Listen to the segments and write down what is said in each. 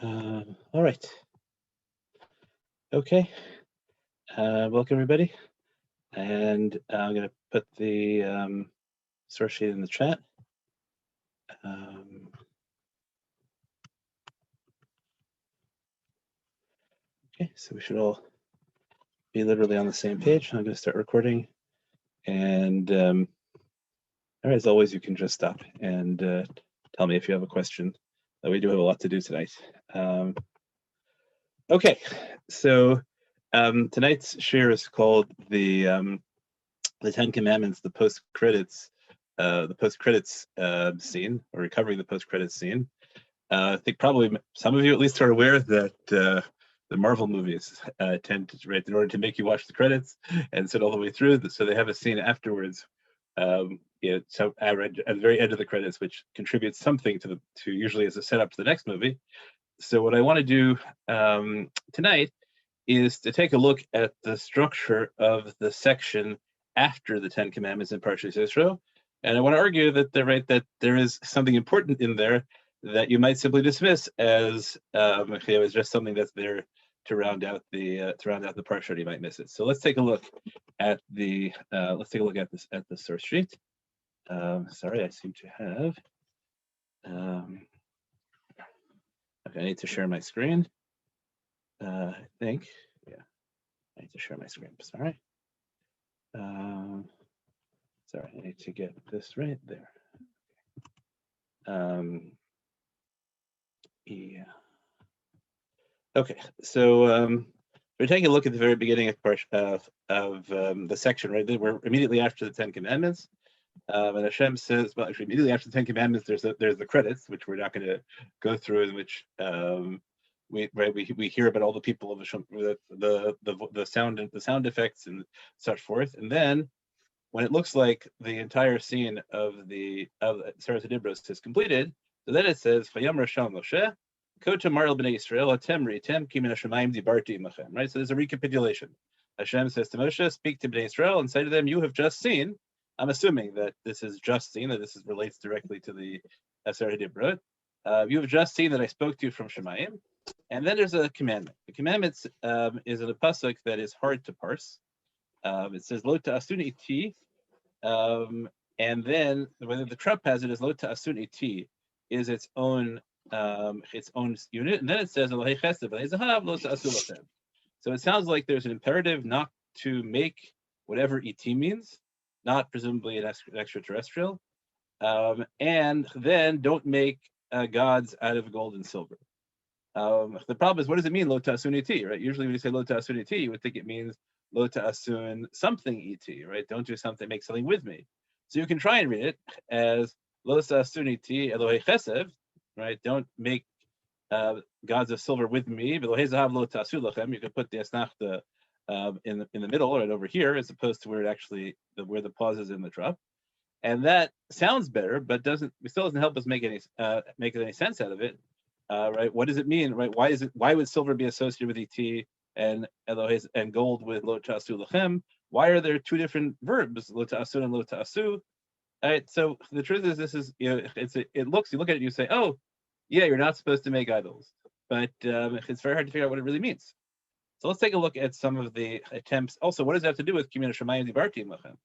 All right. Okay. Welcome everybody. And I'm going to put the source sheet in the chat. Okay, so we should all be literally on the same page. I'm going to start recording. And as always, you can just stop and tell me if you have a question. We do have a lot to do tonight. Okay, so tonight's share is called the Ten Commandments, the post-credits scene, or recovering the post-credits scene. I think probably some of you at least are aware that the Marvel movies tend to, in order to make you watch the credits and sit all the way through, so they have a scene afterwards, so at the very end of the credits, which contributes something to usually as a setup to the next movie. So what I want to do tonight is to take a look at the structure of the section after the Ten Commandments in Parshat Yitro, and I want to argue that that there is something important in there that you might simply dismiss as just something that's there to round out the parsha. You might miss it. So let's take a look at the source sheet. Sorry, I seem to have. Okay, I need to share my screen. I think, yeah, I need to share my screen. Sorry. Sorry, I need to get this right there. Yeah. Okay, so we're taking a look at the very beginning of the section, right? We're immediately after the Ten Commandments, and Hashem says, well, actually, immediately after the Ten Commandments, there's the credits, which we're not going to go through, in which we hear about all the people of the sound effects and such forth, and then when it looks like the entire scene of the Seres Hadibros is completed, so then it says, "Vayamar Shal Moshe, Kota Marel Bnei Yisrael, Atem Ritem Kimin Hashemayim Dibarti Imachem." Right. So there's a recapitulation. Hashem says to Moshe, "Speak to Bnei Yisrael and say to them, you have just seen." I'm assuming that this is just seen, that this relates directly to the Seres Hadibrot. You have just seen that I spoke to you from Shemayim. And then there's a commandment. The commandment is in a pasuk that is hard to parse. It says, "Lo ta'asun iti," and then whether the Trump has it as "Lo ta'asun iti" is its own unit, and then it says, "Lo ta'asu lachem." So it sounds like there's an imperative not to make whatever et means, not presumably an extraterrestrial, and then don't make gods out of gold and silver. The problem is, what does it mean, lo ta'asun iti, right? Usually when you say lo ta'asun iti, you would think it means lo ta'asun something iti, right? Don't do something, make something with me. So you can try and read it as lo ta'asun iti Elohei Chesed, right? Don't make gods of silver with me. Elohei Zahav lo ta'asu lachem. You could put the asnachta in the middle, right over here, as opposed to where it actually where the pause is in the drop. And that sounds better, but still doesn't help us make any sense out of it. Right? What does it mean? Right? Why would silver be associated with et and Elohei and gold with lo ta'asu lachem? Why are there two different verbs, lo ta'asun and lo ta'asu? All right. So the truth is, this is you look at it, you say, oh, yeah, you're not supposed to make idols, but it's very hard to figure out what it really means. So let's take a look at some of the attempts. Also, what does that have to do with Kimin Hashemayim Dibarti Imachem?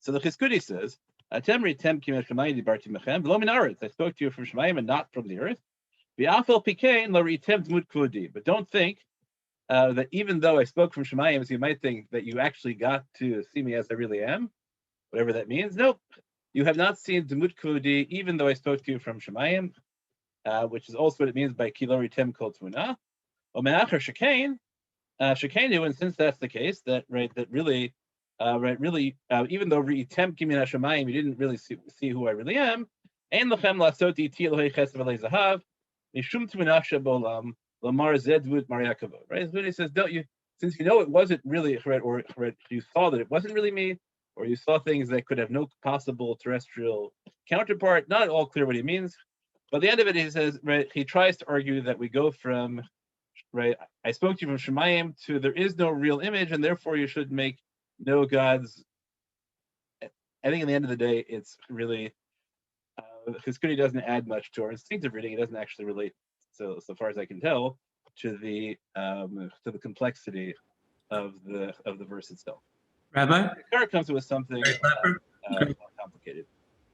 So the Chizkudi says, "Atem ritem Kimin Hashemayim Dibarti Imachem v'lo min haaretz." I spoke to you from Shemayim and not from the earth. V'afal pikein lo ritem dmut kvodi. But don't think that even though I spoke from Shemayim, so you might think that you actually got to see me as I really am, whatever that means. Nope, you have not seen dmut kvodi, even though I spoke to you from Shemayim, which is also what it means by ki lo ritem kol tmuna. Ome'achar shekain, shekenu, and since that's the case, that really, even though ritem kimin hashemayim, you didn't really see who I really am. Ein lachem lasot iti Elohei Chesed v'Elohei Zahav mishum tmuna shebolam lamar zedvut mariakavod. Right? So he says, don't you? Since you know it wasn't really, or you saw that it wasn't really me, or you saw things that could have no possible terrestrial counterpart. Not at all clear what he means. But at the end of it, he says, right, he tries to argue that we go from, right, I spoke to you from Shemayim to there is no real image, and therefore you should make no gods. I think in the end of the day, it's really Chizkuni doesn't add much to our instinctive reading. It doesn't actually relate, so far as I can tell, to the complexity of the verse itself. Rabbi? The Kara comes with something more complicated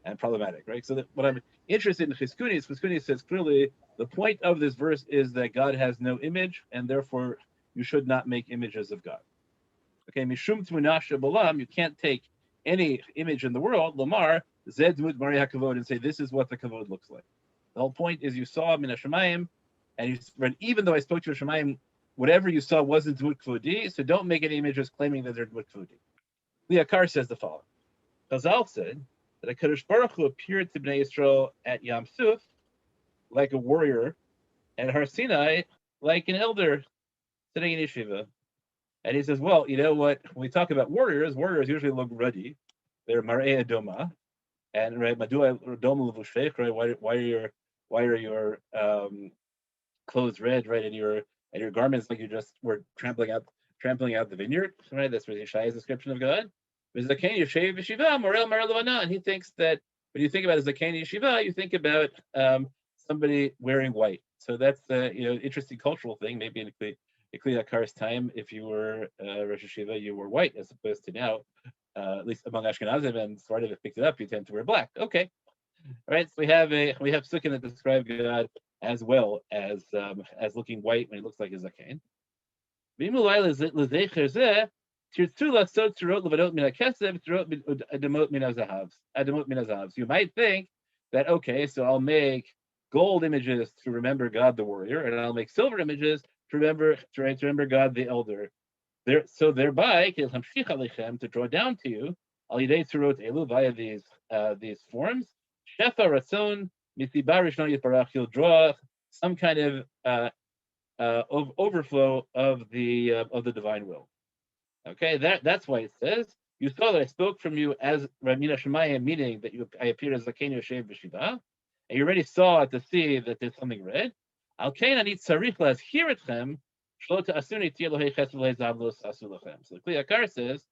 and problematic, right? So that what I'm interested in Chizkuni says clearly the point of this verse is that God has no image, and therefore you should not make images of God. Okay, mishum tmunasha balam, you can't take any image in the world, lamar, zed mud mari hakavod, and say this is what the kavod looks like. The whole point is you saw min hashamayim, and you read, even though I spoke to Hashemayim, whatever you saw wasn't dmut kvodi, so don't make any images claiming that they're dmut kvodi. Liakar says the following. Chazal said that HaKadosh Baruch Hu appeared to Bnei Yisrael at Yam Suf like a warrior, and Har Sinai like an elder sitting in yeshiva. And he says, well, you know what? When we talk about warriors usually look ruddy. They're marei adoma, and right, madua adoma levushech, right? Why are your clothes red, right? And your garments like you just were trampling out the vineyard, right? That's really Yeshaya's description of God. And he thinks that when you think about Zaken Yeshiva, you think about somebody wearing white. So that's the interesting cultural thing. Maybe in Kli Akar's time, if you were Rosh Yeshiva, you were white, as opposed to now, at least among Ashkenazim and Sephardim have picked it up, you tend to wear black. Okay, all right. So we have psukim that describe God as well as looking white when he looks like a zaken. So you might think that, okay, so I'll make gold images to remember God the warrior, and I'll make silver images to remember God the elder. So thereby, to draw down to you, via these forms, shefa ratzon you'll draw some kind of overflow of the divine will. Okay, that's why it says you saw that I spoke from you as Ramina Shemayim, meaning that I appeared as Zaken Yoshev B'Shiva, and you already saw at the sea that there's something red. Al Kain Ani Tzarich Lazhir Etchem Shlo Ta'asuni Ti Elohei Chesed V'Lei Zav Lo Asu Lachem. So the Kli Yakar says,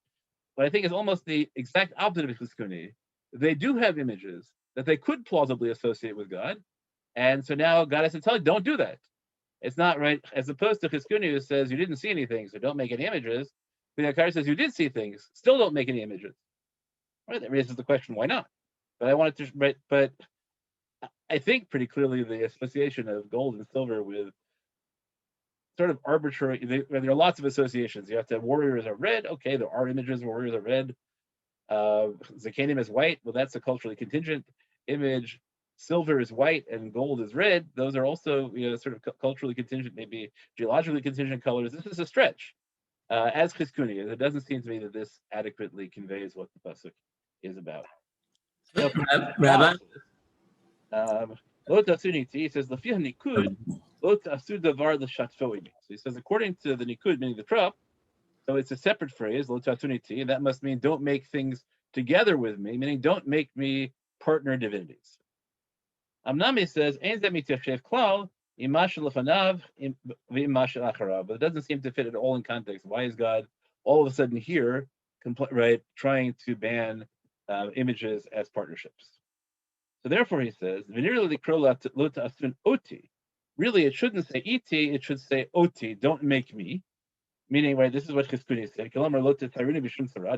what I think is almost the exact opposite of Chizkuni. They do have images that they could plausibly associate with God, and so now God has to tell you, don't do that. It's not right, as opposed to Chizkuni, who says you didn't see anything, so don't make any images. The Akar says you did see things, still don't make any images. Right? That raises the question, why not? But I wanted to, but I think pretty clearly the association of gold and silver with sort of arbitrary. There are lots of associations. You have to have warriors are red. Okay, there are images of warriors are red. Zakanim is white. Well, that's a culturally contingent image. Silver is white and gold is red. Those are also sort of culturally contingent, maybe geologically contingent colors. This is a stretch. As Chizkuni, it doesn't seem to me that this adequately conveys what the pasuk is about. Rabbi, he says nikud So he says according to the nikud, meaning the trop. So it's a separate phrase, and that must mean don't make things together with me, meaning don't make me partner divinities. Amnami says klal. But it doesn't seem to fit at all in context. Why is God all of a sudden here, trying to ban images as partnerships? So therefore, he says, really, it shouldn't say iti, it should say oti, don't make me. Meaning, this is what Chizkuni said,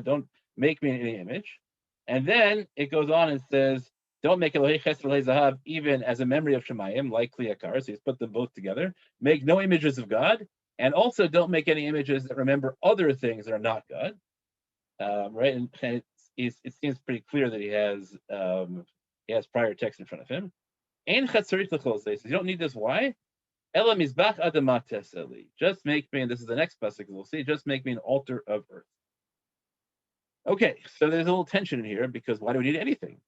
don't make me any image. And then it goes on and says, don't make Elohei Chesed V'Lei Zahav even as a memory of Shemayim, like Kli Yakar. So he's put them both together. Make no images of God, and also don't make any images that remember other things that are not God. And it seems pretty clear that he has prior text in front of him. Ein chatzarich l'chol zeh. You don't need this. Why? Ela mizbach adama teseli. Just make me, and this is the next pasuk we'll see. Just make me an altar of earth. Okay, so there's a little tension in here because why do we need anything?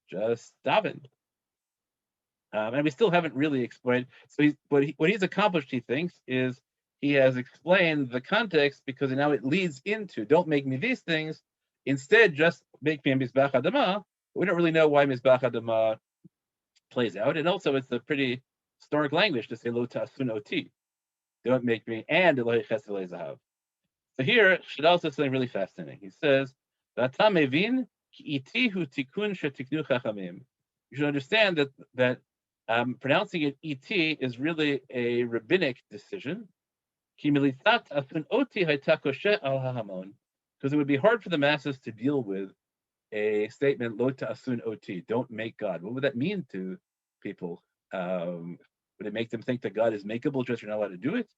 Just daven. And we still haven't really explained. So what he's accomplished, he thinks, is he has explained the context because now it leads into don't make me these things. Instead, just make me a mizbach adama. We don't really know why mizbach adama plays out, and also it's a pretty historic language to say lo ta'asun oti. Don't make me and Elohei Chesed V'Lei Zahav. So here, Shadal says something really fascinating. He says, "V'ata mevin ki iti hu tikun shetiknu chachamim." you should understand that pronouncing it et is really a rabbinic decision. Because it would be hard for the masses to deal with a statement lo ta'asun oti, don't make God. What would that mean to people? Would it make them think that God is makeable, just you're not allowed to do it?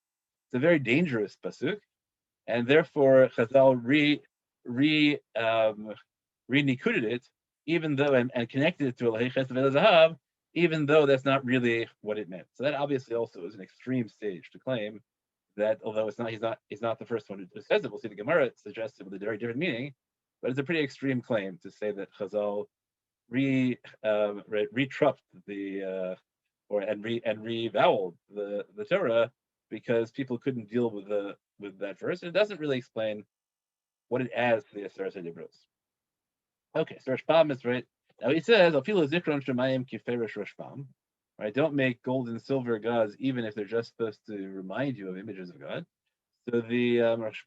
It's a very dangerous pasuk, and therefore Chazal re-nikuded it, even though and connected it to Elahei Chesed Zahav, even though that's not really what it meant. So that obviously also is an extreme stage to claim that, although he's not the first one who says it. We'll see the Gemara suggests it with a very different meaning, but it's a pretty extreme claim to say that Chazal retrupped the and revoweled the Torah because people couldn't deal with that verse. And it doesn't really explain what it adds to the Aseret HaDibros. Okay, so Rashbam is right. Now he says, "Afilu zikron shemayim kiferish Rashbam." Right? Don't make gold and silver gods, even if they're just supposed to remind you of images of God. So the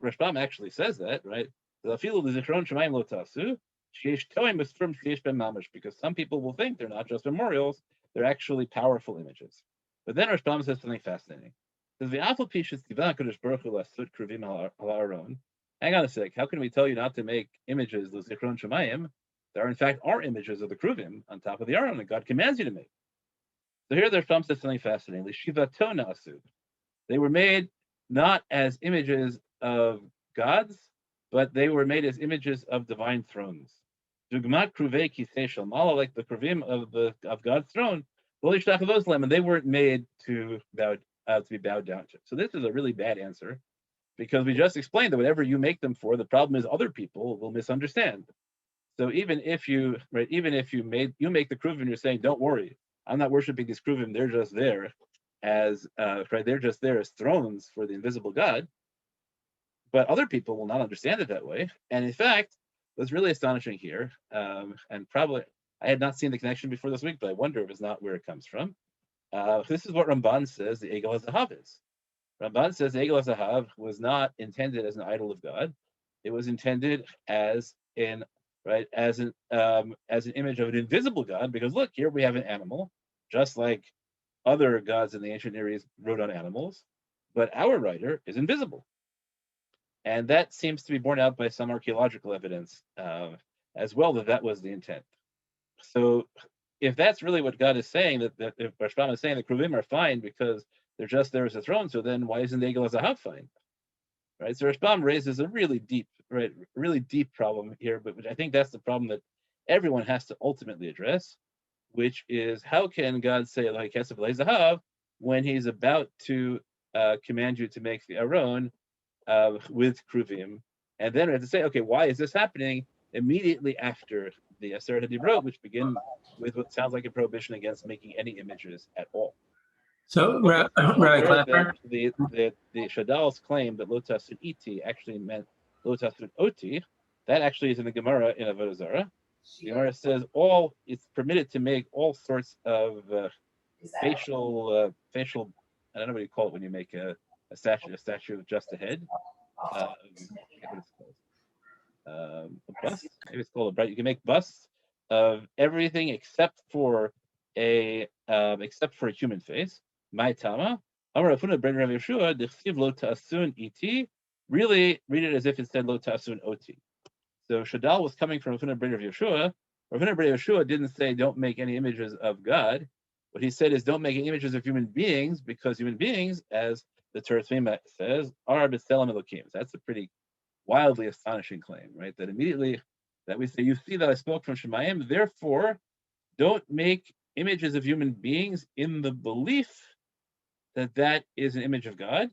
Rashbam actually says that, right? Because some people will think they're not just memorials, they're actually powerful images. But then Rashbam says something fascinating. He says, hang on a sec, how can we tell you not to make images, the Zichron Shemayim? There in fact are images of the Kruvim on top of the Aron that God commands you to make. So here the Rashbam says something fascinating. They were made not as images of gods, but they were made as images of divine thrones. Dugmat kruvei kisei shel mala, like the kruvim of God's throne. And they weren't made to be bowed down to. So this is a really bad answer, because we just explained that whatever you make them for, the problem is other people will misunderstand. So even if you make the kruvim, you're saying, don't worry, I'm not worshiping these kruvim, they're just there as they're just there as thrones for the invisible God. But other people will not understand it that way. And in fact, what's really astonishing here, and probably I had not seen the connection before this week, but I wonder if it's not where it comes from. This is what Ramban says the Egel HaZahav is. Ramban says the Egel HaZahav was not intended as an idol of God. It was intended as an image of an invisible God, because look, here we have an animal, just like other gods in the ancient Near East wrote on animals, but our writer is invisible. And that seems to be borne out by some archaeological evidence as well, that was the intent. So if that's really what God is saying, that if Rashbam is saying the Kruvim are fine because they're just there as a throne, so then why isn't the Egel HaZahav fine? Right? So Rashbam raises a really deep problem here, but I think that's the problem that everyone has to ultimately address, which is, how can God say like Kesef Zahav when he's about to command you to make the Aron with Kruvim, and then we have to say, okay, why is this happening immediately after the Aseret HaDibrot, which begin with what sounds like a prohibition against making any images at all. So, Rabbi Klapper? The Shadal's claim that Lo Tasun Iti actually meant Lo Tasun Oti, that actually is in the Gemara in Avodah Zarah. The Gemara says it's permitted to make all sorts of facial, I don't know what you call it when you make a statue with just a head. I forget what it's called. A bust? Maybe it's called a bright. You can make busts of everything except for a human face. My Tama. Really read it as if it said Lo Ta'asun Oti. So Shadal was coming from Rafuna B'nai Rav Yeshua. Rafuna B'nai Yeshua didn't say don't make any images of God. What he said is don't make any images of human beings, because human beings, as the Torah says, are b'tselem Elokim. That's a pretty wildly astonishing claim, right? That immediately that we say, you see that I spoke from Shemayim, therefore don't make images of human beings in the belief that is an image of God.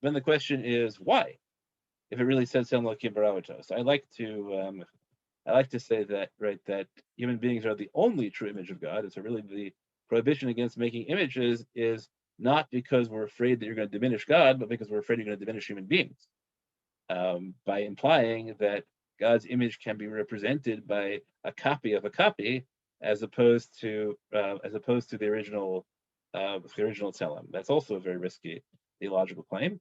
Then the question is why, if it really says Tselem Elokim Barawata. So I like to say that, right, that human beings are the only true image of God. And so really the prohibition against making images is not because we're afraid that you're going to diminish God, but because we're afraid you're going to diminish human beings. By implying that God's image can be represented by a copy of a copy, as opposed to the original Tselem. That's also a very risky theological claim.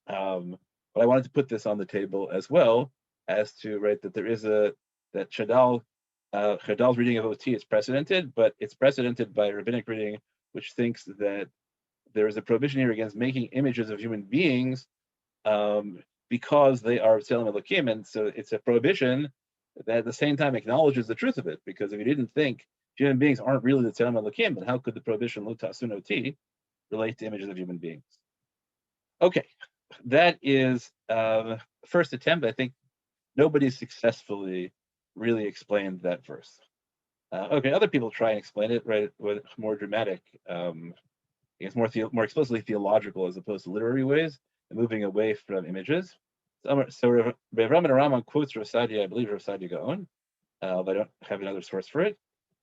But I wanted to put this on the table as well, as to, right, that there is that Shadal Chadal's reading of OT is precedented, but it's precedented by a rabbinic reading, which thinks that there is a prohibition here against making images of human beings because they are Tselem Elokim, and so it's a prohibition that at the same time acknowledges the truth of it. Because if you didn't think human beings aren't really the Tselem Elokim, then how could the prohibition Lo Ta'asun Oti relate to images of human beings? Okay, that is first attempt. I think nobody successfully really explained that verse. Okay, other people try and explain it, right, with more dramatic, it's more explicitly theological as opposed to literary ways, and moving away from images. So Rav Raman Rambam quotes Rav Sadia, I believe Rav Sadia Gaon, but I don't have another source for it.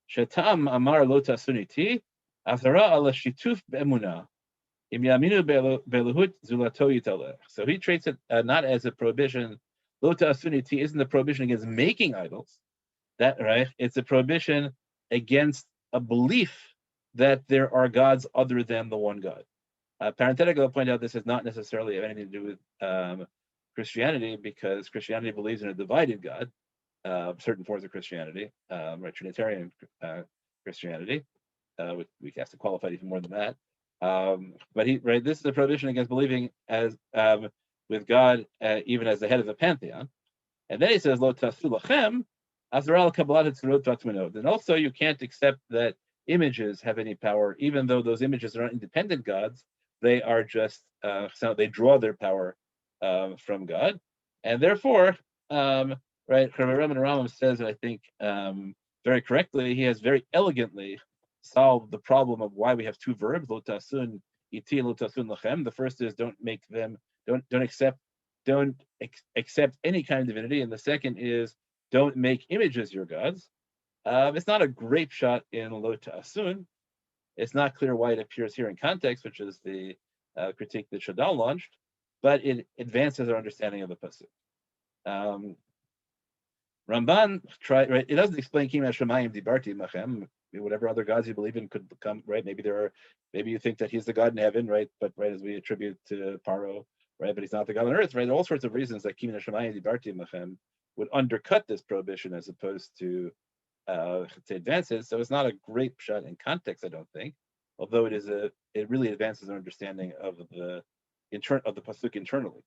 Shetam Amar Lo Tasuniti, Azara ala Shituf Be'emunah. So he treats it not as a prohibition. Lo ta'asuniti isn't a prohibition against making idols. That right? It's a prohibition against a belief that there are gods other than the one God. Parenthetically, I'll point out this has not necessarily have anything to do with Christianity, because Christianity believes in a divided God. Certain forms of Christianity, right? Trinitarian Christianity. We have to qualify it even more than that. But this is a prohibition against believing as with God even as the head of the pantheon. And then he says, "Lo tasu lachem azral kabbalat tzurot vatminot." And also, you can't accept that images have any power, even though those images are not independent gods. They are just so they draw their power from God, and therefore, right? Rabbi Rambam says, I think very correctly, he has very elegantly solve the problem of why we have two verbs, lo tasun iti, lo tasun lachem. The first is don't accept any kind of divinity, and the second is don't make images your gods. It's not a great shot in lo tasun. It's not clear why it appears here in context, which is the critique that Shadal launched, but it advances our understanding of the pasuk. Ramban tried, right? It doesn't explain Kim Hashemayim Dibarti Machem. Whatever other gods you believe in could become, right? Maybe you think that he's the God in heaven, right? But right, as we attribute to Paro, right? But he's not the God on earth, right? There are all sorts of reasons that Kim Hashemayim Dibarti Machem would undercut this prohibition as opposed to advance it. So it's not a great shot in context, I don't think. Although it really advances our understanding of the pasuk internally.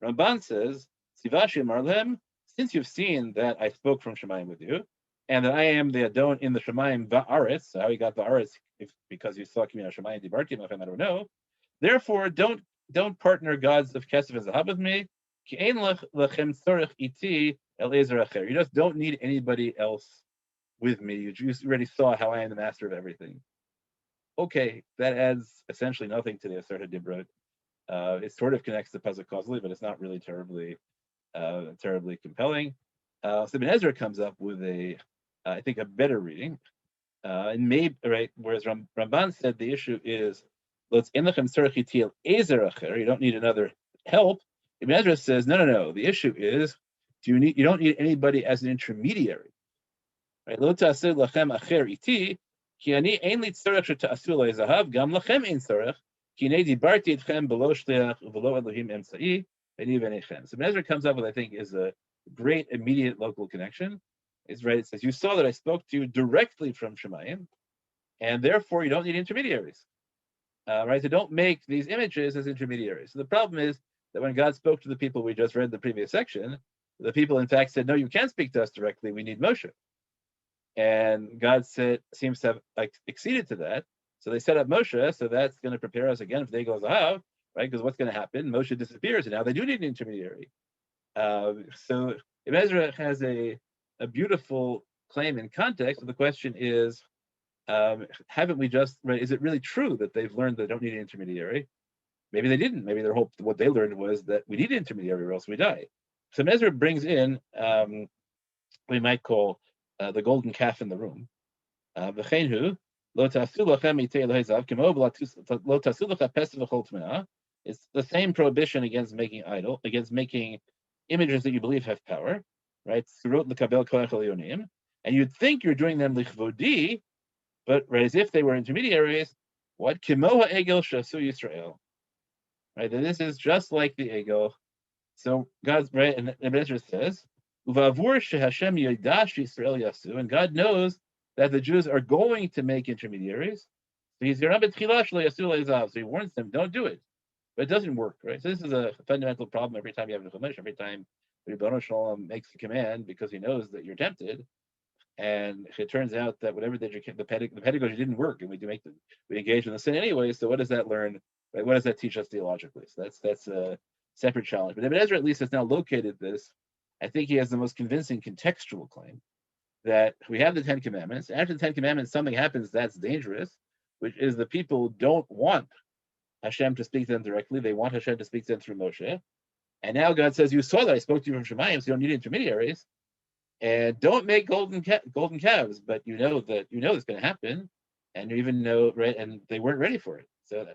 Ramban says, Sivashi Marlem, since you've seen that I spoke from Shemayim with you, and that I am the Adon in the Shemayim Va'aretz, so how he got Va'aretz, because you saw Kimina Shemayim Dibarti Machem, I don't know. Therefore, don't partner gods of Kesef and Zahab with me. Ki ein lechem tzorech iti el ezer acher. You just don't need anybody else with me. You just already saw how I am the master of everything. Okay, that adds essentially nothing to the Aseret Dibrot. It sort of connects the pasuk causally, but it's not really terribly compelling. So Ibn Ezra comes up with I think a better reading, and maybe right. Whereas Ramban said the issue is, let's in the you don't need another help. Ibn Ezra says no. The issue is, you don't need anybody as an intermediary. Right? Lo ta'asir lachem acher iti ki ani ein li tzarech she'ta'asu lo zahav gam lachem ein tzarech ki nei dibarti etchem below shliach below Elohim emtzai. So Ezra comes up with, I think, is a great immediate local connection. It's right. It says, you saw that I spoke to you directly from Shemayim, and therefore you don't need intermediaries. Right? So don't make these images as intermediaries. So the problem is that when God spoke to the people we just read in the previous section, the people in fact said, no, you can't speak to us directly. We need Moshe. And God seems to have acceded to that. So they set up Moshe. So that's going to prepare us again if they go Zahav. Right, because what's going to happen? Moshe disappears, and now they do need an intermediary. So Ibn Ezra has a beautiful claim in context. But the question is, haven't we just? Right, is it really true that they've learned they don't need an intermediary? Maybe they didn't. Maybe their hope, what they learned was that we need an intermediary, or else we die. So Ibn Ezra brings in, we might call the golden calf in the room. V'cheinhu lo ta'asu lachem itei Elohei zav k'mo lo ta'asu lecha pesach v'chol t'menah. It's the same prohibition against making images that you believe have power, right? And you'd think you're doing them lichvodi, but right, as if they were intermediaries. What kimo ha'egel shasu Yisrael, right? And this is just like the egel. So God's right, and Ibn Ezra says Uvavur shehashem yodash Yisrael yasu, and God knows that the Jews are going to make intermediaries. So he warns them, don't do it. But it doesn't work, right? So this is a fundamental problem every time you have a chumash, every time Ribono Shalom makes a command because he knows that you're tempted, and it turns out that whatever the pedagogy didn't work, and we engage in the sin anyway. So what does that learn? Right? What does that teach us theologically? So that's a separate challenge. But Ibn Ezra at least has now located this. I think he has the most convincing contextual claim that we have the Ten Commandments. After the Ten Commandments, something happens that's dangerous, which is the people don't want Hashem to speak to them directly. They want Hashem to speak to them through Moshe. And now God says, you saw that I spoke to you from Shemayim, so you don't need intermediaries. And don't make golden calves, but you know it's going to happen, and you even know, right? And they weren't ready for it. So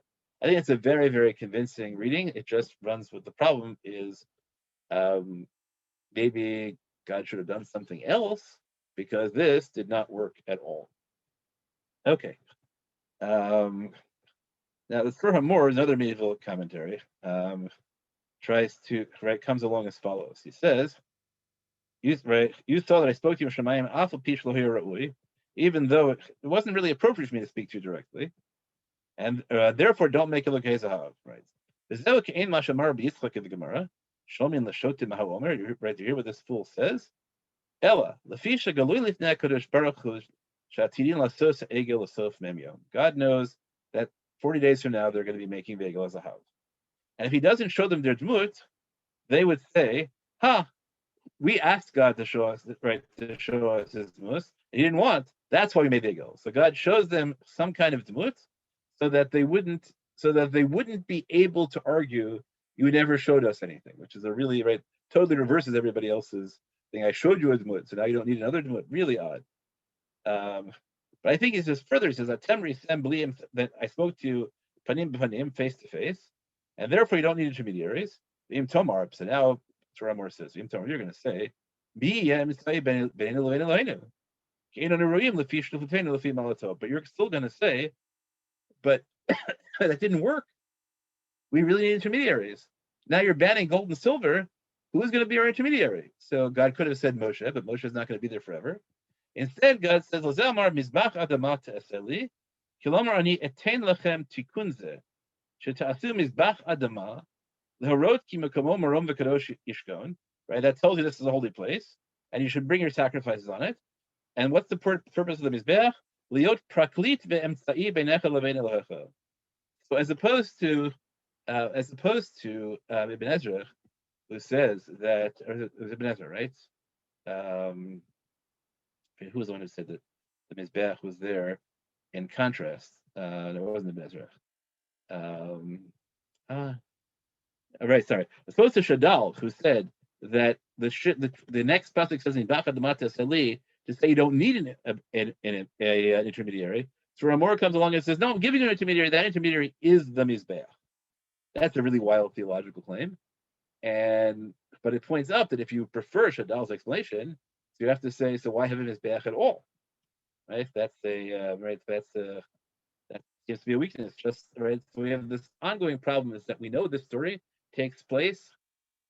I think it's a very, very convincing reading. It just runs with the problem is maybe God should have done something else because this did not work at all. Okay. Now the Fur Hamor, another medieval commentary, comes along as follows. He says, you saw that I spoke to you in Shemayim, Afal Pish Lohir Ra'ui, even though it wasn't really appropriate for me to speak to you directly, and therefore don't make it look Zahav, right? Right, you hear what this fool says? Ella, God knows that 40 days from now they're going to be making Vegel Zahav. And if he doesn't show them their Dmut, they would say, we asked God to show us his Dmut. He didn't want. That's why we made Vegel. So God shows them some kind of Dmut so that they wouldn't be able to argue you never showed us anything, which is a really totally reverses everybody else's thing. I showed you a Dmut, so now you don't need another Dmut. Really odd. But I think he says further, he says that I spoke to you panim b'panim, face to face, and therefore you don't need intermediaries. Tomar, so now Ramor says, you're going to say, but you're still going to say, but that didn't work. We really need intermediaries. Now you're banning gold and silver. Who's going to be our intermediary? So God could have said Moshe, but Moshe is not going to be there forever. Instead, God says, mizbach adama te'aseli, kilomar ani etein lachem tikunze, sheta'asu mizbach adama, l'harot ki mekomo marom v'kadosh yishkon. Right, that tells you this is a holy place, and you should bring your sacrifices on it. And what's the purpose of the mizbech? Liot praklit ve'emtzai beinecha levein Elohecha. So as opposed to Ibn Ezra, who says that, or it was Ibn Ezra, right? Who was the one who said that the mizbech was there in contrast? No, it wasn't Ibn Ezra. Right, sorry. As opposed to Shadal, who said that the next pasuk says in Bachad Mata Sali to say you don't need an intermediary. So Ramor comes along and says, no, I'm giving you an intermediary. That intermediary is the mizbech. That's a really wild theological claim, but it points out that if you prefer Shadal's explanation, so you have to say, so why have a mizbech at all? Right? That seems to be a weakness. Just right. So we have this ongoing problem is that we know this story takes place.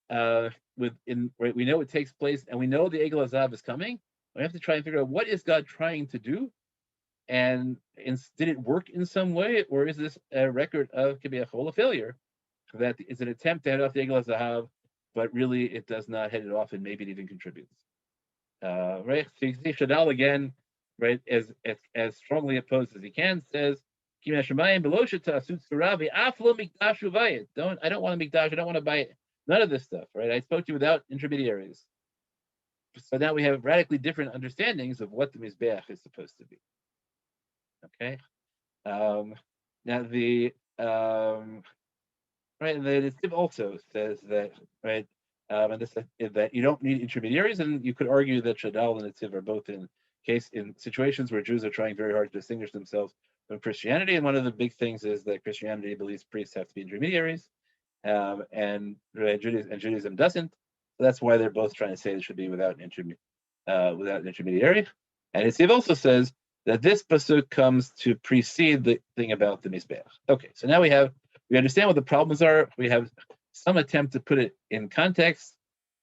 We know it takes place, and we know the Egel Azav is coming. We have to try and figure out what is God trying to do, and did it work in some way, or is this a record of Kibiyachol, a failure? That is an attempt to head off the Egel Azav, but really it does not head it off, and maybe it even contributes. Right? So you see Shadal again, right, as strongly opposed as he can, says, I don't want a mikdash, I don't want to buy it. None of this stuff, right? I spoke to you without intermediaries. So now we have radically different understandings of what the Mizbeach is supposed to be. Okay. Now the right, and the Nitziv also says that, right, and this that you don't need intermediaries, and you could argue that Shadal and Nitziv are both in situations where Jews are trying very hard to distinguish themselves from Christianity, and one of the big things is that Christianity believes priests have to be intermediaries, and Judaism doesn't. So that's why they're both trying to say it should be without an intermediary. And Nitziv also says that this pasuk comes to precede the thing about the Mizbeach. Okay, so now we understand what the problems are. We have some attempt to put it in context.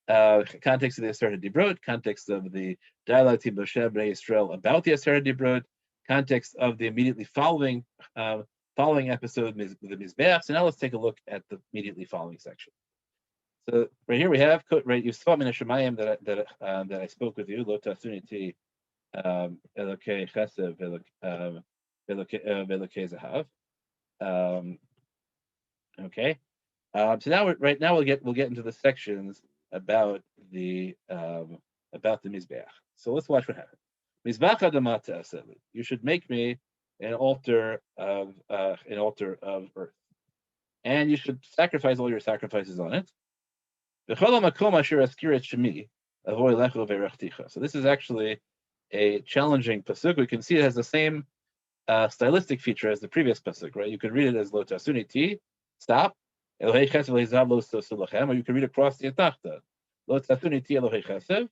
context of the Aseret Dibrot, context of the dialogue to Moshe Bnei Yisrael about the Aseret Dibrot, context of the immediately following episode, the Mizbeach. So now let's take a look at the immediately following section. So right here we have right Yisrael min Hashemayim that I spoke with you. Lo tasuniti elokei chesed velokei zahav. Okay. So now we'll get into the sections about the Mizbeach. So let's watch what happens. Mizbeach adamata aseli. You should make me an altar of earth, and you should sacrifice all your sacrifices on it. So this is actually a challenging pasuk. We can see it has the same stylistic feature as the previous pasuk, right? You can read it as lo tasuniti, stop, Elohei chesed v'lezav lo tosu, or you can read across the etachta, lo tasuniti Elohei chesed,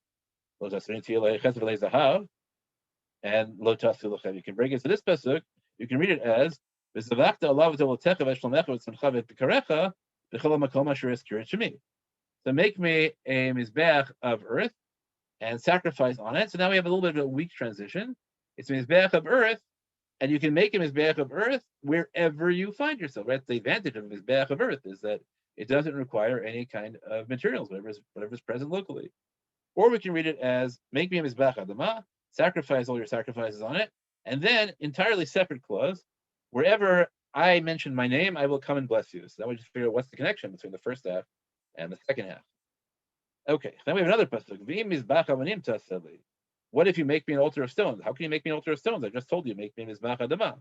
lo tasuniti Elohei chesed v'lezahav, and lo tosu. You can break it to this pasuk. You can read it as v'zavachta alav v'telotecha v'shlomecha v'tzamcha v'tikarecha v'chol hamakom asher eskir shemi. So make me a mizbeach of earth and sacrifice on it. So now we have a little bit of a weak transition. It's a mizbeach of earth, and you can make a mizbeach of earth wherever you find yourself. Right? The advantage of a mizbeach of earth is that it doesn't require any kind of materials, whatever's present locally. Or we can read it as make me a mizbeach adama, sacrifice all your sacrifices on it, and then entirely separate clause, wherever I mention my name, I will come and bless you. So that way, just figure out what's the connection between the first half and the second half. Okay, then we have another pasuk. What if you make me an altar of stones? How can you make me an altar of stones? I just told you, make me a mizbach adama.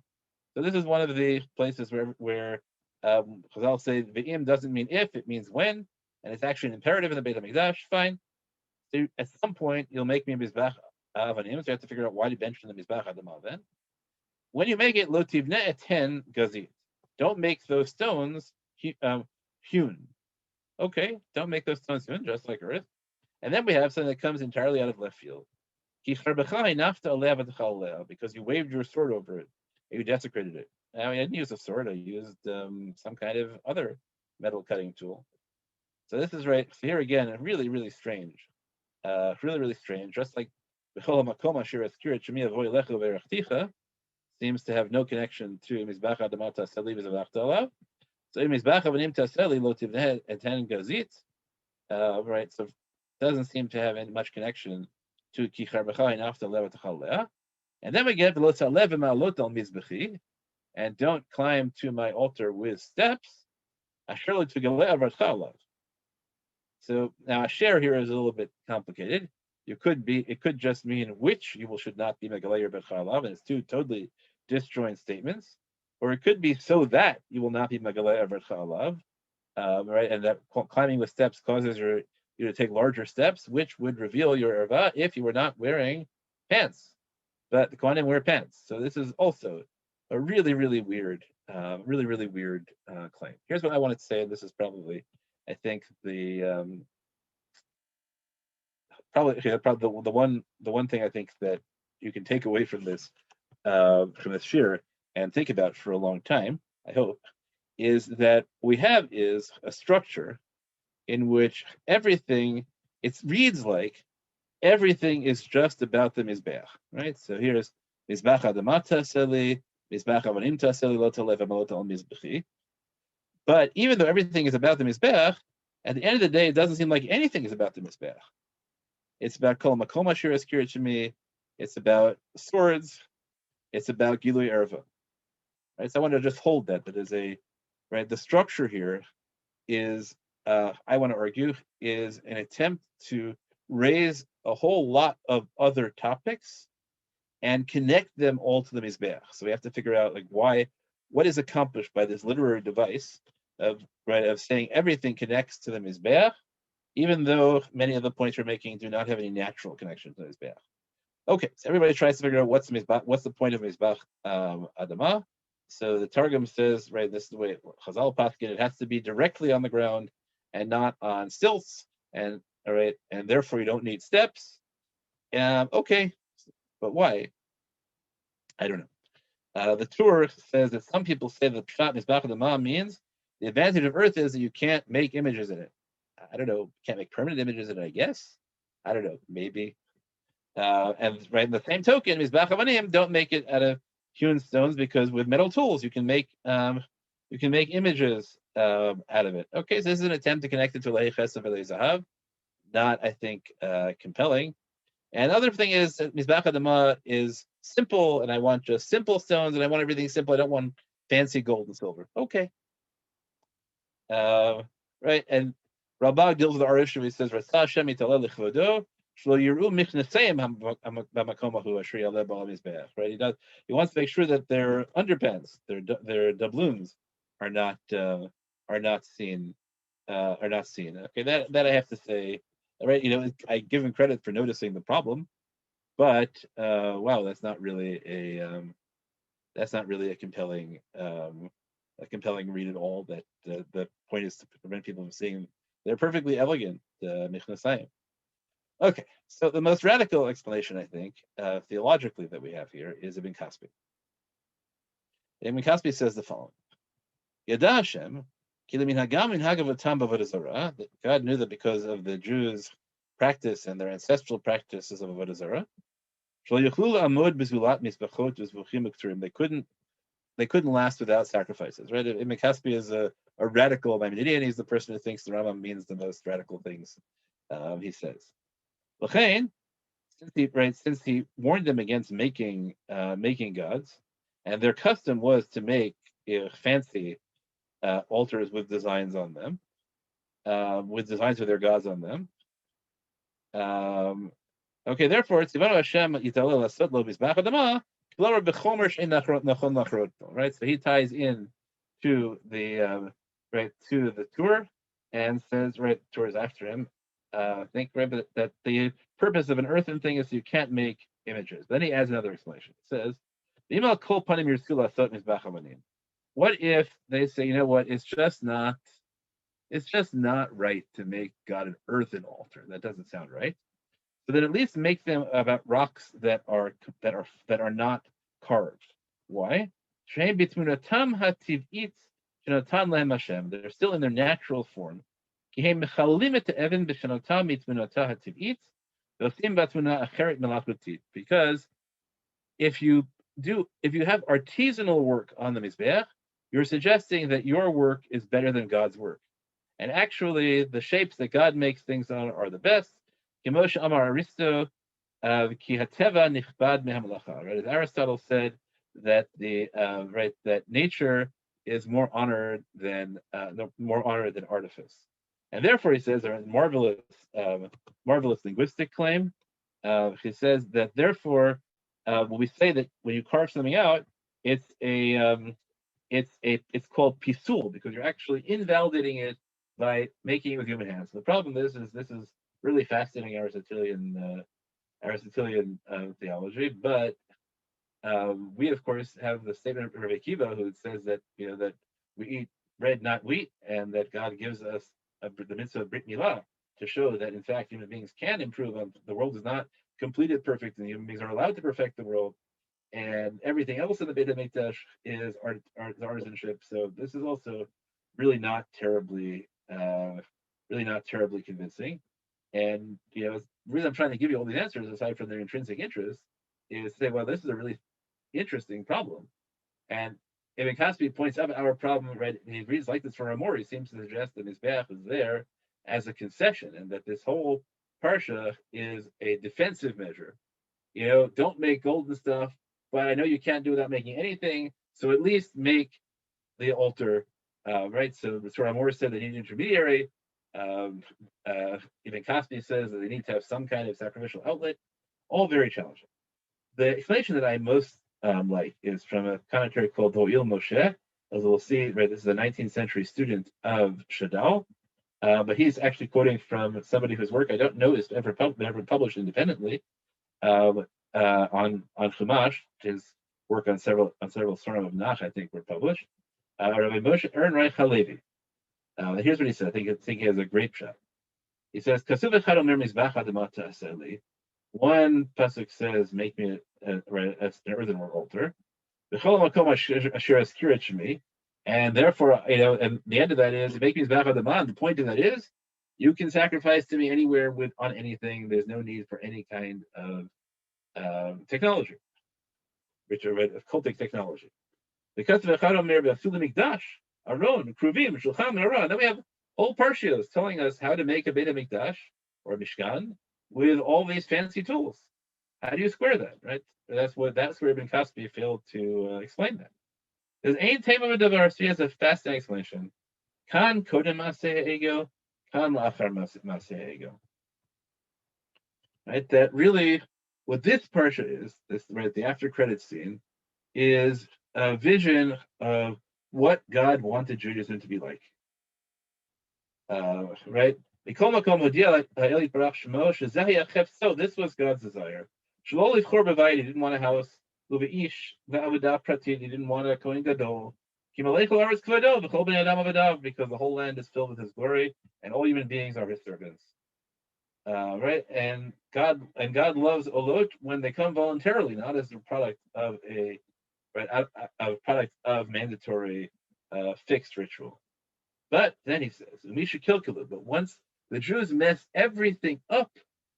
So this is one of the places where Chazal say ve'im doesn't mean if, it means when, and it's actually an imperative in the Beit HaMikdash. Fine. So at some point, you'll make me a mizbach avanim. So you have to figure out why you mention the mizbach adama then. When you make it lo tivne eten gazit, don't make those stones hewn. Okay, don't make those stones hewn, just like earth. And then we have something that comes entirely out of left field. Because you waved your sword over it, you desecrated it. Now I didn't use a sword; I used some kind of other metal cutting tool. So this is right. So here again, really, really strange. Really strange. Just like seems to have no connection to Mizbach Adamata Saliv Zavachta. So Mizbach Avanim Taseli Lo Tivneh Eten Gazit. Right. So it doesn't seem to have any much connection to Kichar B'chai Nafta Levat Chalea. And then we get Lo Tzalev Ma'alot Al Mizbechi, and don't climb to my altar with steps. Asher Lo Tugaleh Avat Chalav. So now Asher here is a little bit complicated. It could just mean which you should not be Megalayer Bet Chalav, and it's two totally disjoint statements. Or it could be so that you will not be Megalayer Bet Chalav, right? And that climbing with steps causes you to take larger steps, which would reveal your erva if you were not wearing pants. But the Kohanim wear pants, so this is also a really, really weird, claim. Here's what I wanted to say, and this is probably, I think, the one thing I think that you can take away from this shir and think about for a long time, I hope, is that we have is a structure in which everything, it reads like everything is just about the Mizbeach, right? So here's Mizbeach Adamata Seli, Mizbeach Avanim Taseli, Lo Talev Amalot Al Mizbechi. But even though everything is about the Mizbeach, at the end of the day, it doesn't seem like anything is about the Mizbeach. It's about Kol Makom Asher Eskir Shemi. It's about swords. It's about Gilui Erva. Right. So I want to just hold that is the structure here is, I want to argue, is an attempt to raise a whole lot of other topics and connect them all to the Mizbeach. So we have to figure out what is accomplished by this literary device of saying everything connects to the Mizbeach, even though many of the points we're making do not have any natural connection to the Mizbeach. Okay, so everybody tries to figure out what's the point of Mizbeach Adama. So the Targum says, right, this is the way Chazal Paskin, it has to be directly on the ground and not on stilts, and all right, and therefore you don't need steps. Okay, but why? I don't know. The Tur says that some people say that Pshat Mizbach Adama means the advantage of earth is that you can't make images in it. I don't know, can't make permanent images in it, I guess. I don't know, maybe. And right in the same token, Mizbach Avanim, don't make it out of hewn stones, because with metal tools you can make images out of it. Okay, so this is an attempt to connect it to Lei Chesed V'Lei Zahav. Not, I think, compelling. And the other thing is that Mizbach Adama is simple, and I want just simple stones, and I want everything simple. I don't want fancy gold and silver. Okay. Right, and Rabbi deals with the issue. He says, "Ratzah Hashem yitaleh l'chvodo, shlo yiru michneseim hamakom ahu asher yaleh b'al mizbeach." Right, he wants to make sure that their underpants, their doubloons, are not seen. Okay, that I have to say. Right, I give him credit for noticing the problem, but wow, that's not really a compelling read at all. That the point is to prevent people from seeing they're perfectly elegant michnasayim. Okay, so the most radical explanation, I think, theologically, that we have here is Ibn Kaspi. Ibn Kaspi says the following: Yada Hashem, that God knew that because of the Jews' practice and their ancestral practices of avodah zarah, they couldn't last without sacrifices. Right? Ibn Kaspi is a radical Maimonidean. He's the person who thinks the Rambam means the most radical things. He says, since he warned them against making gods, and their custom was to make fancy altars with designs on them, with designs of their gods on them. Okay, therefore, Tzivanu Hashem yitaleh lasot lo mizbach adama, right? So he ties in to the to the Tur, and says, Tur is after him. Think that the purpose of an earthen thing is so you can't make images. Then he adds another explanation. It says, what if they say, you know what, it's just not right to make God an earthen altar? That doesn't sound right. So then at least make them about rocks that are not carved. Why? They're still in their natural form. Because if you have artisanal work on the Mizbeach, you're suggesting that your work is better than God's work. And actually, the shapes that God makes things on are the best. Right? As Aristotle said, that that nature is more honored than artifice, and therefore he says, a marvelous linguistic claim. He says that therefore, when we say that when you carve something out, it's called pisul, because you're actually invalidating it by making it with human hands. The problem is this is really fascinating Aristotelian theology, but we of course have the statement of Rabbi Akiva, who says that that we eat bread, not wheat, and that God gives us the mitzvah of Brit Milah to show that in fact human beings can improve. The world is not completed perfect, and human beings are allowed to perfect the world. And everything else in the Beit HaMikdash is artisanship. So this is also really not terribly convincing. And the reason I'm trying to give you all these answers, aside from their intrinsic interest, is to say, well, this is a really interesting problem. And Ibn Kaspi points out our problem, right? And he reads like this for Amor. He seems to suggest that Mizbeach is there as a concession, and that this whole parsha is a defensive measure. Don't make golden stuff, but I know you can't do without making anything. So at least make the altar, right? So Amor said they need an intermediary. Ibn Kaspi says that they need to have some kind of sacrificial outlet. All very challenging. The explanation that I most like is from a commentary called Ho'il Moshe. As we'll see, right, this is a 19th century student of Shadal, but he's actually quoting from somebody whose work I don't know is ever published independently on Chumash. His work on several Svarim of Nach, I think, were published. Rabbi Moshe Ehrenreich Halevi. Here's what he said. I think he has a great shot. He says, one pasuk says, "Make me an earthenware altar," and therefore, and the end of that is, "Make me the point of that is you can sacrifice to me anywhere on anything. There's no need for any kind of technology, which are of cultic technology. Because of Mikdash, Aron, Kruvim, Shulchan, Aron. Then we have whole Parshios telling us how to make a Beit Mikdash or a Mishkan with all these fancy tools. How do you square that, right? That's where Ibn Kaspi failed to explain that. There's Ein Tema V'Davar, so he has a fascinating explanation. Kan Kodem Maseh Ego, Kan La'achar Maseh Ego. Right? That really, what this Parsha is, this right, the after credits scene, is a vision of what God wanted Judaism to be like. Right? So this was God's desire. He didn't want a house. He didn't want a Kohen Gadol. Because the whole land is filled with his glory, and all human beings are his servants. Right? And God loves Olot when they come voluntarily, not as a product of a product of mandatory fixed ritual. But then he says, Misha Kilkula, but once the Jews mess everything up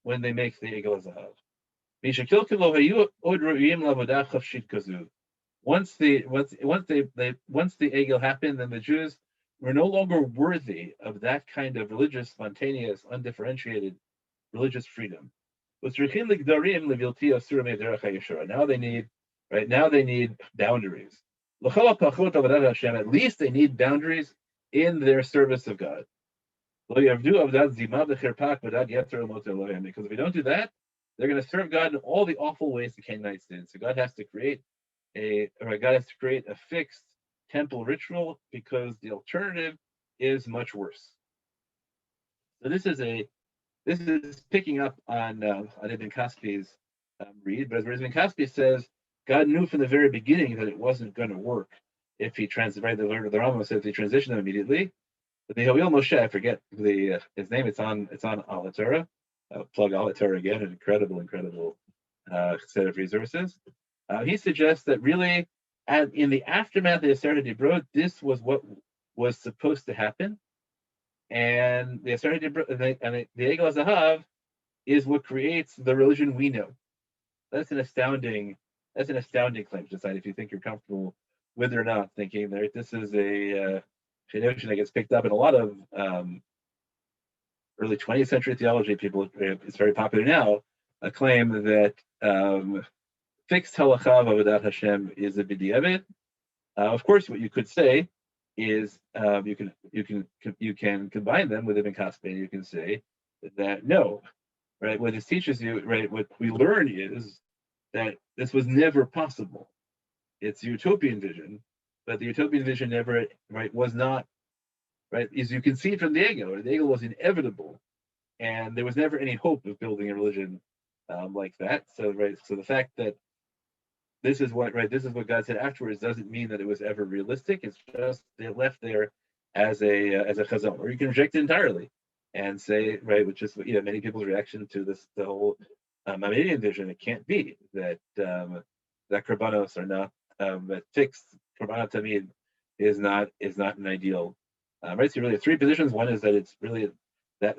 when they make the Egel Zahav. Misha Kilkula hayu od ro'im lavodah chafshit kazu. Once the Egel happened, then the Jews were no longer worthy of that kind of religious, spontaneous, undifferentiated religious freedom. Now they need boundaries. At least they need boundaries in their service of God. Because if we don't do that, they're going to serve God in all the awful ways the Canaanites did. So God has to create a fixed temple ritual, because the alternative is much worse. So this is picking up on Ibn Kaspi's read, but as Ibn Kaspi says, God knew from the very beginning that it wasn't going to work if he transitioned. The Rambam says he transitioned them immediately. But the Ho'il Moshe, I forget his name. It's on Al Torah. Plug Al Torah again, an incredible set of resources. He suggests that really, in the aftermath of the Aseret Dibrot, this was what was supposed to happen, and the Aseret Dibrot and the Egel Zahav is what creates the religion we know. That's an astounding claim to decide if you think you're comfortable with it or not. Thinking that this is a notion that gets picked up in a lot of early 20th century theology. People, it's very popular now. A claim that fixed halacha of avodat Hashem is a b'diavad. Of course, what you could say is you can combine them with Ibn Kaspi. You can say that no, right? What this teaches you, right? What we learn is that this was never possible. It's a utopian vision, but the utopian vision never, right, was not, right, as you can see from the Egel. The Egel was inevitable, and there was never any hope of building a religion like that. So, right, so the fact that this is what God said afterwards doesn't mean that it was ever realistic. It's just they left there as a chazon, or you can reject it entirely and say, right, which is many people's reaction to the whole Maimonidean vision. It can't be that that korbanos are not that fixed korbanot tamid is not an ideal. Right, so you really have three positions. One is that it's really that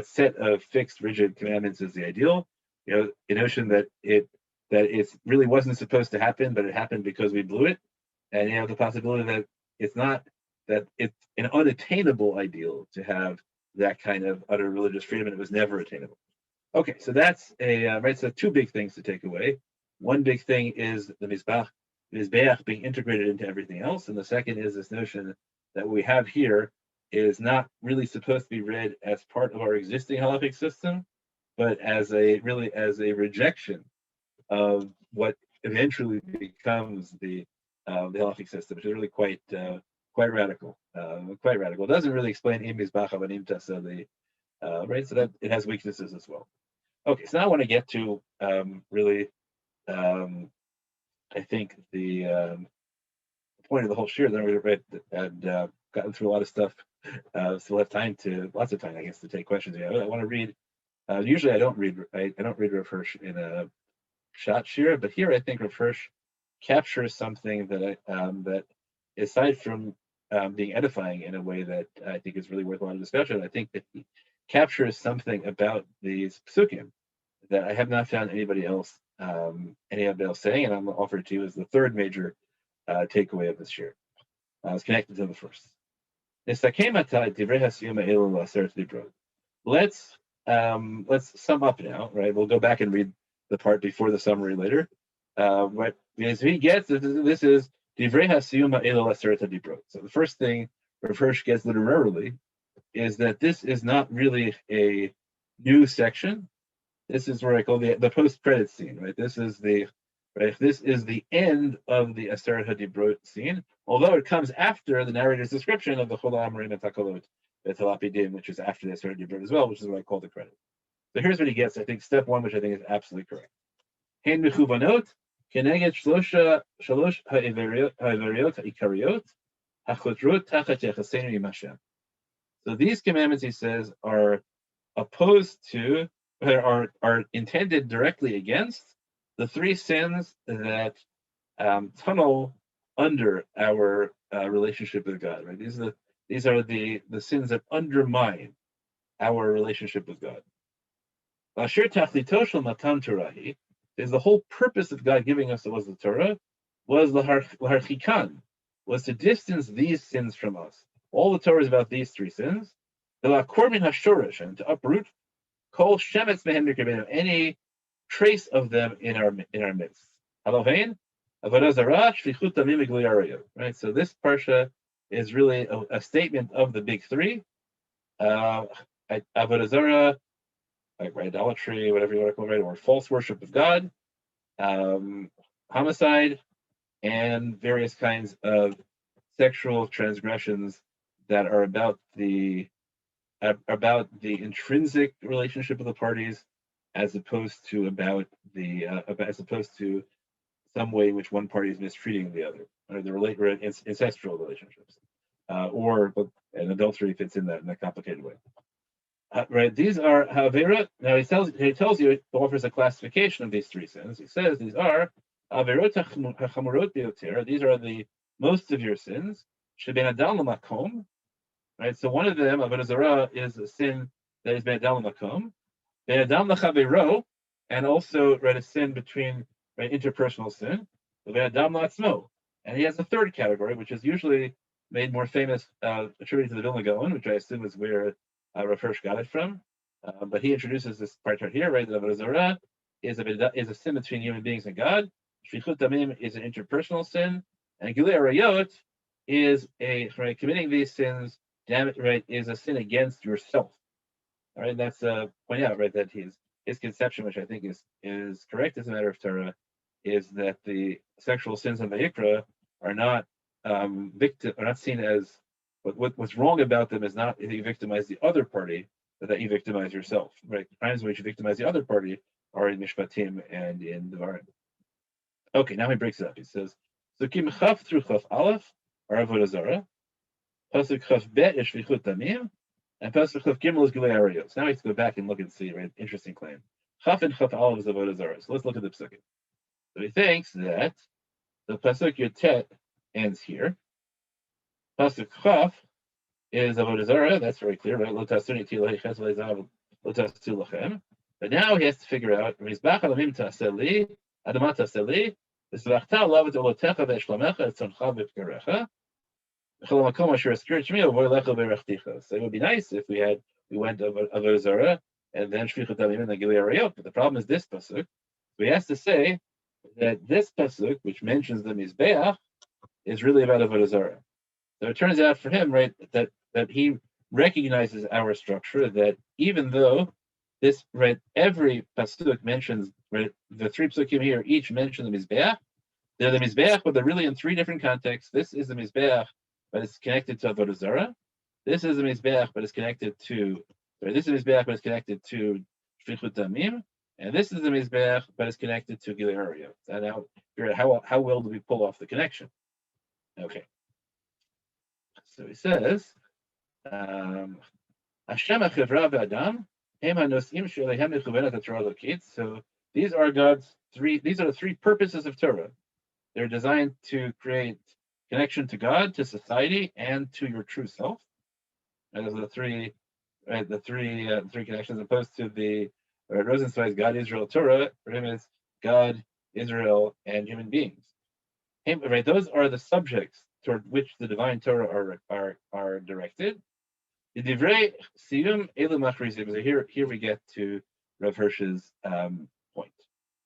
set of fixed, rigid commandments is the ideal. The notion that it really wasn't supposed to happen, but it happened because we blew it, and you have the possibility that it's not, that it's an unattainable ideal to have that kind of utter religious freedom, and it was never attainable. Okay, so that's right. So two big things to take away. One big thing is the Mizbeach being integrated into everything else, and the second is this notion that we have here is not really supposed to be read as part of our existing halachic system, but as a rejection of what eventually becomes the halachic system, which is really quite radical. Quite radical. It doesn't really explain im mizbach avanim tasa, right? So that it has weaknesses as well. Okay, so now I want to get to I think the point of the whole shir. Then we read and gotten through a lot of stuff. Still have lots of time, I guess, to take questions. I want to read. Usually, I don't read Rav Hirsch in a shot shir, but here I think Rav Hirsch captures something that that aside from being edifying in a way that I think is really worth a lot of discussion, I think that he captures something about these psukim that I have not found anybody else saying, and I'm offered to you as the third major takeaway of this year. It's connected to the first. Let's sum up now, right? We'll go back and read the part before the summary later. Right? Because he gets this is Divrei Hasiyuma Elul Aseret Dibrot. So the first thing Rav Hirsch gets literally is that this is not really a new section. This is what I call the post-credit scene, right? This is the end of the Aseret HaDibrot scene, although it comes after the narrator's description of the Chol HaAmorim and Takolot V'Talapidim, which is after the Aseret HaDibrot as well, which is what I call the credit. So here's what he gets. I think step one, which I think is absolutely correct. Hein mechuvanot keneged shalosh ha'iveriot ha'ikariot hachotruot tachat yachasenu im Hashem. So these commandments, he says, are opposed to, are intended directly against the three sins that tunnel under our relationship with God. Right? These are the sins that undermine our relationship with God. Asher tachlito shel matan Torahi is the whole purpose of God giving us the Torah was laharchikan, was to distance these sins from us. All the Torah is about these three sins. And to uproot kol shemetz mehem mikrebeinu, any trace of them in our midst. Halovein avodah zarah shlichut damim v'gilui arayot. Right. So this parsha is really a statement of the big three: avodah zarah, like idolatry, whatever you want to call it, or false worship of God, homicide, and various kinds of sexual transgressions that are about the intrinsic relationship of the parties, as opposed to some way in which one party is mistreating the other, or the incestual relationships, or an adultery fits in that complicated way. Right, these are Havera. Now he tells you, it offers a classification of these three sins. He says these are Averot HaChamurot Bioter. These are the most severe sins. Sheben Adam L'Makom. Right, so one of them, Avodah Zarah, is a sin that is Ben Adam L'Makom. Ben Adam L'Chavero, and also a sin between interpersonal sin. Ben Adam L'Atzmo, and he has a third category, which is usually made more famous, attributed to the Vilna Gaon, which I assume is where Rav Hirsch got it from, but he introduces this part right here, right? That Avodah Zarah is a sin between human beings and God. Shlichut damim is an interpersonal sin, and Gilui Arayot is committing these sins. Is a sin against yourself. All right, that's point out that his conception, which I think is correct as a matter of Torah, is that the sexual sins of the Yitro are not seen as what's wrong about them is not that you victimize the other party, but that you victimize yourself. Right? Times in which you victimize the other party are in Mishpatim and in Devarim. Okay, now he breaks it up. He says, Sukim Chaf through Chaf Aleph are Avodah Zarah, Pasuk Chaf Bet is Shlichut Damim, and Pasuk Chaf Gimel is Gilui Arayot. So now we have to go back and look and see, right? Interesting claim. Chaf and Chaf Aleph is Avodah Zarah. So let's look at the Psukim. So he thinks that the Pasuk Yotet ends here. Pasuk Chaf is Avodah Zarah. That's very clear, right? Lo tasuni tilei ches lezav lo tastu lachem. But now he has to figure out Mizbach alamim taseli adamat taseli v'svachta lavet olotecha ve'eshlomecha etzoncha v'pkarecha v'cholamakom asher askirit shmi avoy lecha v'rechticha. So it would be nice if we went Avodah Zarah and then Shlichut Damim and then Gilui Arayot. But the problem is this pasuk. So he has to say that this pasuk, which mentions the Mizbeach, is really about Avodah Zarah. So it turns out for him, right, that he recognizes our structure, that even though this, right, every pasuk mentions, right, the three pasukim here each mention the Mizbeach. They're the Mizbeach, but they're really in three different contexts. This is the Mizbeach, but it's connected to Avodah Zarah. This is the Mizbeach, but it's connected to, this is the Mizbeach, but it's connected to Shlichut Damim. And this is the Mizbeach, but it's connected to Gilui Arayot. And now, how well do we pull off the connection? Okay. So he says, Hashem HaChevra v'Adam hem hanosim sheleihem mechuvenet Torah Elokit. So these are the three purposes of Torah. They're designed to create connection to God, to society, and to your true self. And those are the three right? The three connections, opposed to the Rosenzweig's God, Israel, Torah. For him, it's God, Israel, and human beings. Right? Those are the subjects toward which the divine Torah are directed. The divrei siyum elu machrizim. So here we get to Rav Hirsch's point,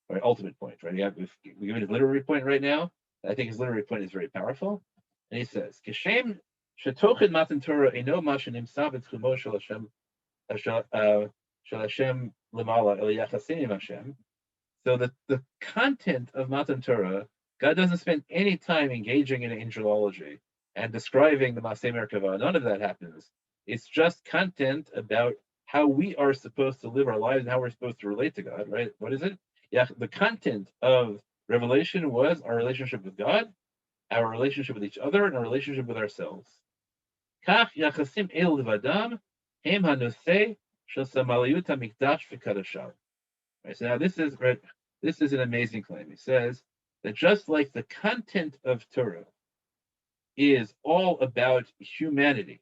right? Ultimate point, right? We give his literary point right now. I think his literary point is very powerful, and he says, "Kishem shetochen matan Torah eno mashen imsav etchumo shel Hashem shel Hashem lemala el yachasim Hashem." So the content of Matan Torah, God doesn't spend any time engaging in angelology and describing the Maseh Merkava. None of that happens. It's just content about how we are supposed to live our lives and how we're supposed to relate to God, right? What is it? Yeah, the content of Revelation was our relationship with God, our relationship with each other, and our relationship with ourselves. Kach yachasim el levadam hem hanoseh shel samaliyut hamikdash v'kadashav. Right, so now this is an amazing claim. He says that just like the content of Torah is all about humanity,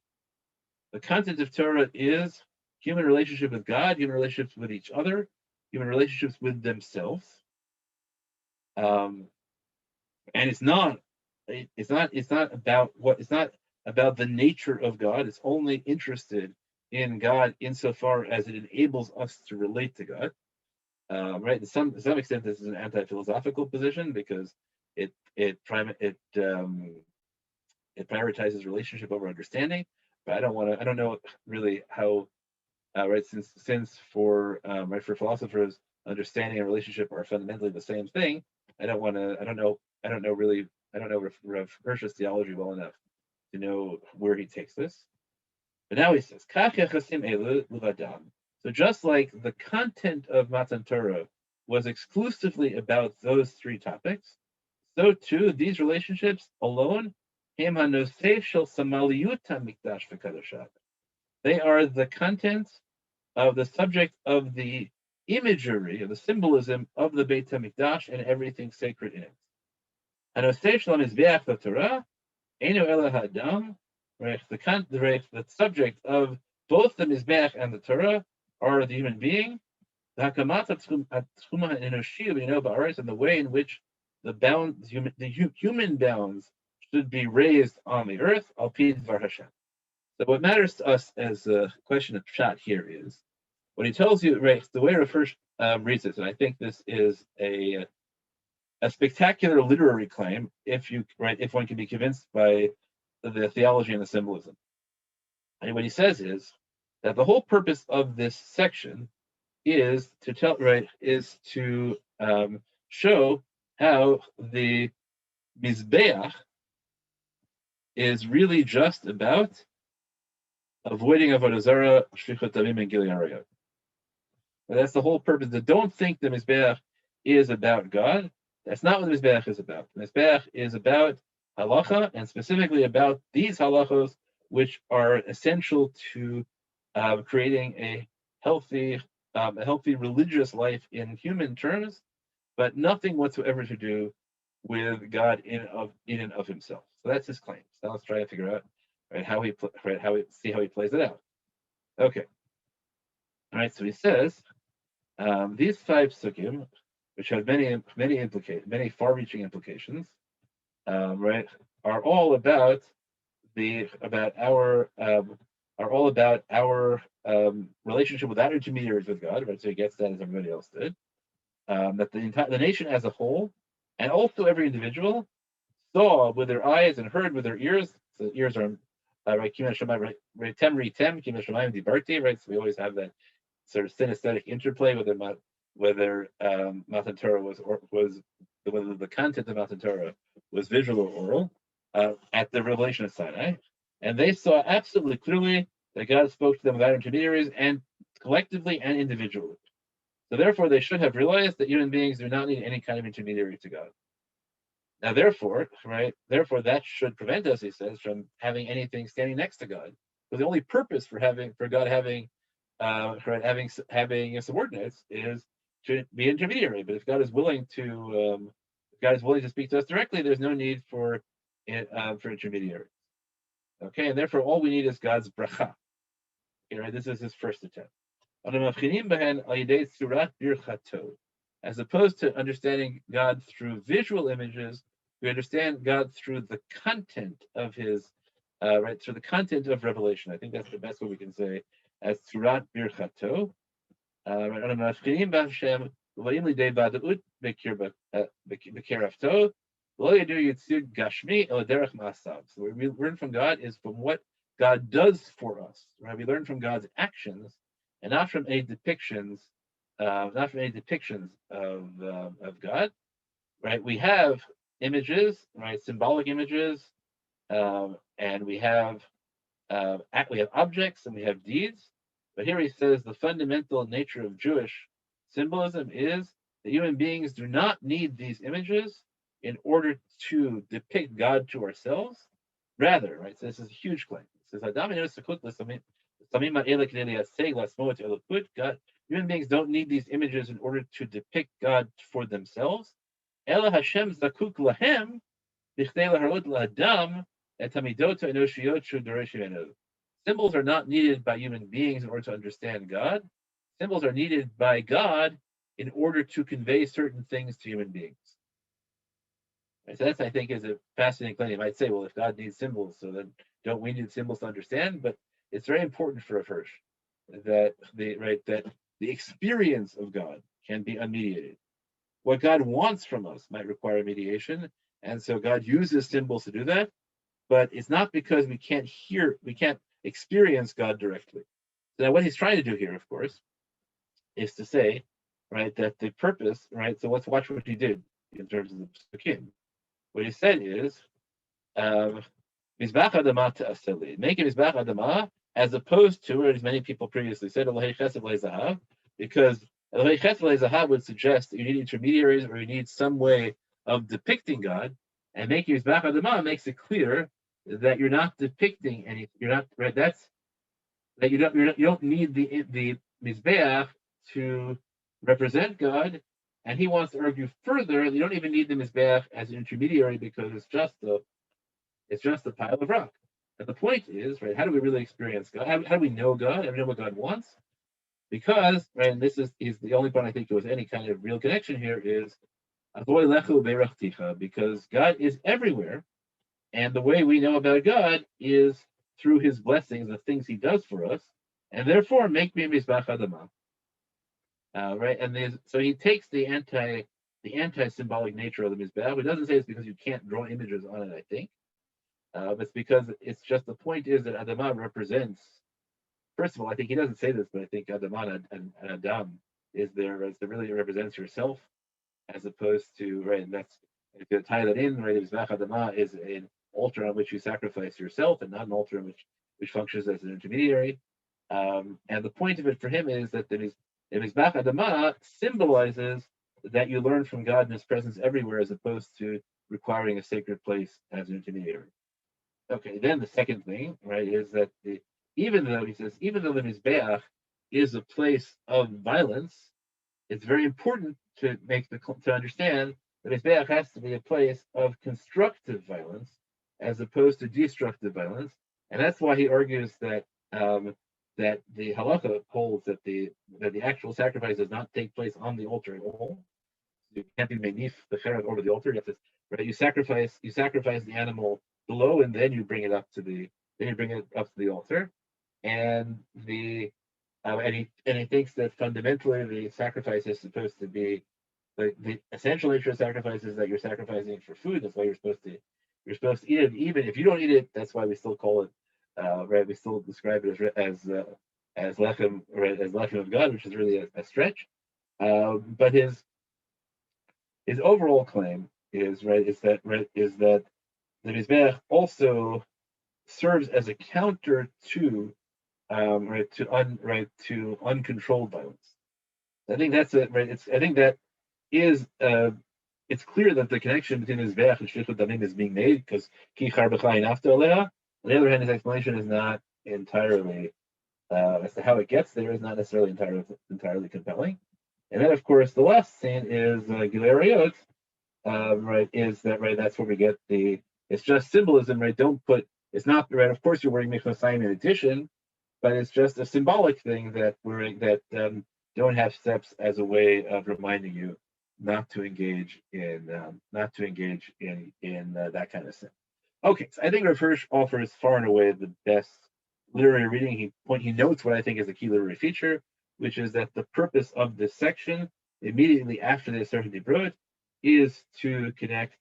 the content of Torah is human relationship with God, human relationships with each other, human relationships with themselves. And it's not about the nature of God. It's only interested in God insofar as it enables us to relate to God. Right, to some extent, this is an anti-philosophical position because it prioritizes relationship over understanding. But I don't know really how, right? Since for philosophers, understanding and relationship are fundamentally the same thing. I don't know Rav Hirsch's theology well enough to know where he takes this. But now he says, Kach yachasim elu levadam. So just like the content of Matan Torah was exclusively about those three topics, so too these relationships alone, hem hanoseh shel samaliyut hamikdash v'kadoshav. They are the content of the subject of the imagery, of the symbolism of the Beit HaMikdash and everything sacred in it. Hanoseh shel mizbeach v'torah eno ela hadam. The subject of both the mizbeach and the Torah are the human being, and the way in which the human bounds should be raised on the earth, al pi dvar Hashem. So what matters to us as a question of Pshat here is, what he tells you, right, the way Rav Hirsch reads this, and I think this is a spectacular literary claim, if one can be convinced by the theology and the symbolism. And what he says is that the whole purpose of this section is to show how the Mizbeach is really just about avoiding Avodah Zarah, Shfichut Damim, and Gilui Arayot. That's the whole purpose. Don't think the Mizbeach is about God. That's not what the Mizbeach is about. The Mizbeach is about halacha, and specifically about these halachos, which are essential to creating a healthy religious life in human terms, but nothing whatsoever to do with God in and of himself. So that's his claim. So let's try to figure out how he plays it out. Okay. All right. So he says these 5 sukkim, which have many far-reaching implications, right, are all about our relationship without intermediaries with God, right? So he gets that as everybody else did. That the nation as a whole, and also every individual, saw with their eyes and heard with their ears. So the ears are right, temri tem, dibarti, right? So we always have that sort of synesthetic interplay whether Matan Torah whether the content of Matan Torah was visual or oral at the revelation of Sinai, and they saw absolutely clearly that God spoke to them without intermediaries and collectively and individually. So therefore, they should have realized that human beings do not need any kind of intermediary to God. Now, therefore, that should prevent us, he says, from having anything standing next to God. Because the only purpose for God having subordinates is to be intermediary. But if God is willing to speak to us directly, there's no need for intermediaries. Okay, and therefore all we need is God's bracha. Okay, right, this is his first attempt. As opposed to understanding God through visual images, we understand God through the content of his, right, through the content of revelation. I think that's the best way we can say, as Tzurat Birchato. So what we learn from God is from what God does for us. Right? We learn from God's actions and not from any depictions, of God. Right? We have images, right? Symbolic images, and we have objects and we have deeds. But here he says the fundamental nature of Jewish symbolism is that human beings do not need these images in order to depict God to ourselves. Rather, right? So this is a huge claim. It says God, human beings don't need these images in order to depict God for themselves. Ela Hashem zakuk lahem b'chdei laharot la'adam et hamidot ha'enoshiyot shu doresh ממנו. Symbols are not needed by human beings in order to understand God. Symbols are needed by God in order to convey certain things to human beings. And so that's, I think, is a fascinating claim. You might say, well, if God needs symbols, so then don't we need symbols to understand? But it's very important for a Hirsch that the experience of God can be unmediated. What God wants from us might require mediation, and so God uses symbols to do that. But it's not because we can't experience God directly. So now what he's trying to do here, of course, is to say, right, that the purpose, right, so let's watch what he did in terms of the Pesukim. What he said is, Mizbach Adama Ta'aseli, make a Mizbach Adama, as opposed to, or as many people previously said, Elohei Chesed Zahav, because Elohei Chesed Zahav would suggest that you need intermediaries or you need some way of depicting God, and making Mizbach Adama makes it clear that you're not depicting anything. You're not right. That's that you don't need the mizbeach to represent God. And he wants to argue further that you don't even need the mizbeach as an intermediary because it's just a pile of rock. And the point is, right? How do we really experience God? How do we know God? How do we know what God wants? Because, right, and this is the only point I think there was any kind of real connection here is because God is everywhere. And the way we know about God is through his blessings, the things he does for us, and therefore make me Mizbach Adama. Right? And so he takes the anti-symbolic nature of the Mizbach. He doesn't say it's because you can't draw images on it, I think. But it's because it's just the point is that Adama represents, first of all, I think he doesn't say this, but I think Adama and Adam is there as it really represents yourself, as opposed to, right, and that's, if you tie that in, right, Mizbach Adama is an altar on which you sacrifice yourself and not an altar in which functions as an intermediary. And the point of it for him is that the Mizbach Adama symbolizes that you learn from God and his presence everywhere as opposed to requiring a sacred place as an intermediary. Okay, then the second thing, right, is that even though the Mizbeach is a place of violence, it's very important to understand that Mizbeach has to be a place of constructive violence as opposed to destructive violence, and that's why he argues that that the halacha holds that the actual sacrifice does not take place on the altar at all. You can't be menif the cherev over the altar. You have to, right? You sacrifice the animal below, and then you bring it up to the altar, and he thinks that fundamentally the sacrifice is supposed to be the essential nature of sacrifice is that you're sacrificing for food. That's why you're supposed to eat it. Even if you don't eat it, that's why we still call it right. We still describe it as lechem, right, as lechem of God, which is really a stretch. But his overall claim is that the Mizbeach also serves as a counter to to uncontrolled violence. I think that's it, right? I think that is it's clear that the connection between Mizbeach and Shlichut Damim is being made because Ki Char B'Chai Nafta Aleha. On the other hand, his explanation is not entirely as to how it gets there is not necessarily entirely compelling. And then, of course, the last scene is Gilei Arayot, right? Is that right? That's where we get it's just symbolism, right? Don't put it's not right. Of course, you're wearing Mikvah Saim in addition, it's just a symbolic thing that don't have steps as a way of reminding you not to engage in that kind of sin. Okay, so I think Rav Hirsch offers far and away the best literary reading. He notes what I think is a key literary feature, which is that the purpose of this section immediately after the Aseret Dibrot is to connect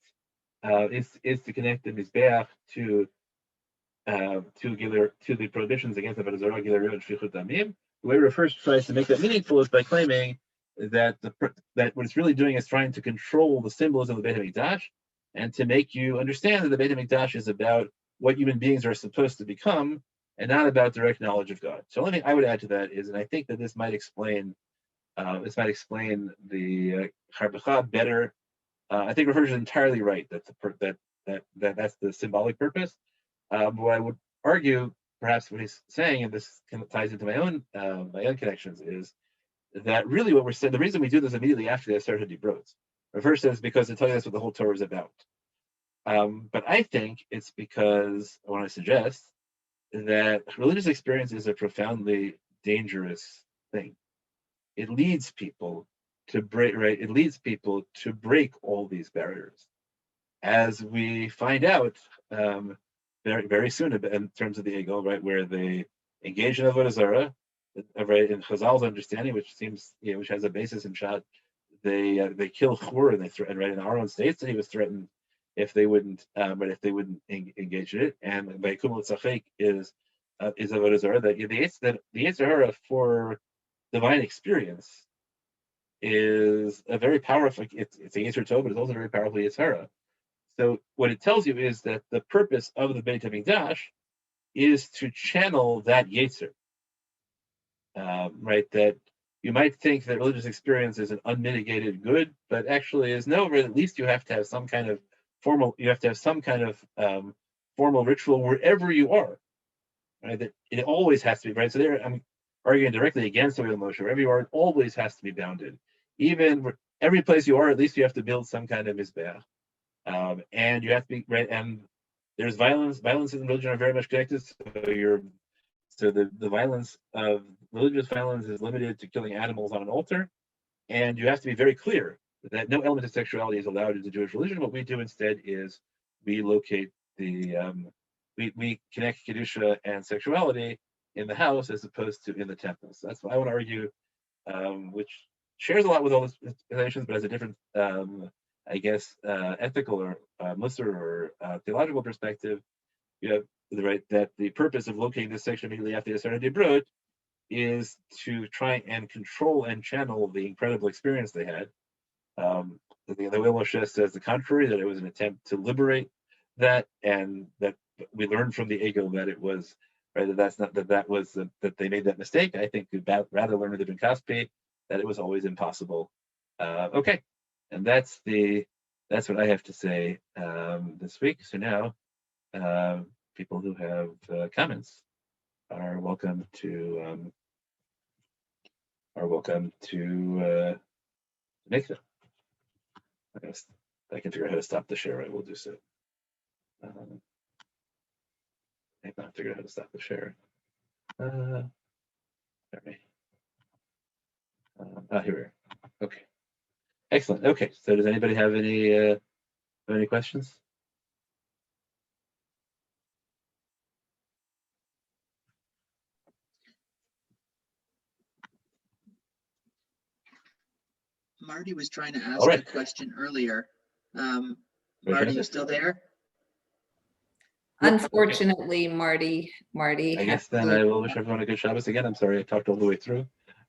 the Mizbeach to the prohibitions against the Zarah, Gilar, and Shfichut Damim. The way Rav Hirsch tries to make that meaningful is by claiming that that what it's really doing is trying to control the symbolism of the Beit HaMikdash and to make you understand that the Beit HaMikdash is about what human beings are supposed to become and not about direct knowledge of God. So the only thing I would add to that is, and I think that this might explain the Charbecha better. I think Rav Hirsch is entirely right that that's the symbolic purpose. What I would argue, perhaps what he's saying, and this kind of ties into my own connections, is that really what we're saying, the reason we do this immediately after the Aseret Dibrot, Rav Hirsch says, because to tell you that's what the whole Torah is about. But I think it's because I want to suggest that religious experience is a profoundly dangerous thing. It leads people to break, right? It leads people to break all these barriers, as we find out very, very soon in terms of the ego, right, where they engage in avodah zarah, right, in Chazal's understanding, which seems, which has a basis in Shad, they kill Chur and they threaten, right, in our own states that he was threatened if they wouldn't, engage in it, and by Kumul Tzachek is avodah zarah, that the Yetzer Hara for divine experience is a very powerful. It's a Yetzer Tov, but it's also very powerful Yetzer Hara. So what it tells you is that the purpose of the Beit HaMikdash is to channel that Yetzer, right? That you might think that religious experience is an unmitigated good, but actually is no. Or at least you have to have some kind of formal ritual wherever you are, right? That it always has to be, right. So there, I'm arguing directly against the way of Moshe. Wherever you are, it always has to be bounded. Even every place you are, at least you have to build some kind of mizbeach. And you have to be right. And there's violence. Violence and religion are very much connected. So the violence of religious violence is limited to killing animals on an altar, and you have to be very clear that no element of sexuality is allowed in the Jewish religion. What we do instead is we locate we connect kedusha and sexuality in the house as opposed to in the temple. So that's what I want to argue, which shares a lot with all these explanations, but has a different ethical or Musar or theological perspective. You have the right that the purpose of locating this section immediately after the Aseret Dibrot is to try and control and channel the incredible experience they had. The way Moshe says the contrary, that it was an attempt to liberate that, and that we learned from the ego that it was right, that they made that mistake. I think we'd rather learn with Ibn Kaspi that it was always impossible. Okay. And that's what I have to say this week. So now, people who have comments are welcome to make them. I can figure out how to stop the share. I will do so. I have not figured out how to stop the share. Here we are. Okay. Excellent. Okay. So does anybody have any questions? Marty was trying to ask a question earlier. Marty, you still there? Unfortunately, Marty. I guess then I will wish everyone a good Shabbos again. I'm sorry I talked all the way through.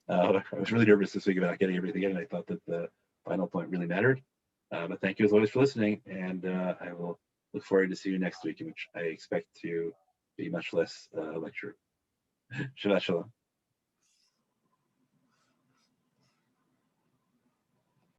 I was really nervous this week about getting everything in, and I thought that the final point really mattered. But thank you as always for listening, and I will look forward to see you next week, in which I expect to be much less lecture. Shabbat shalom.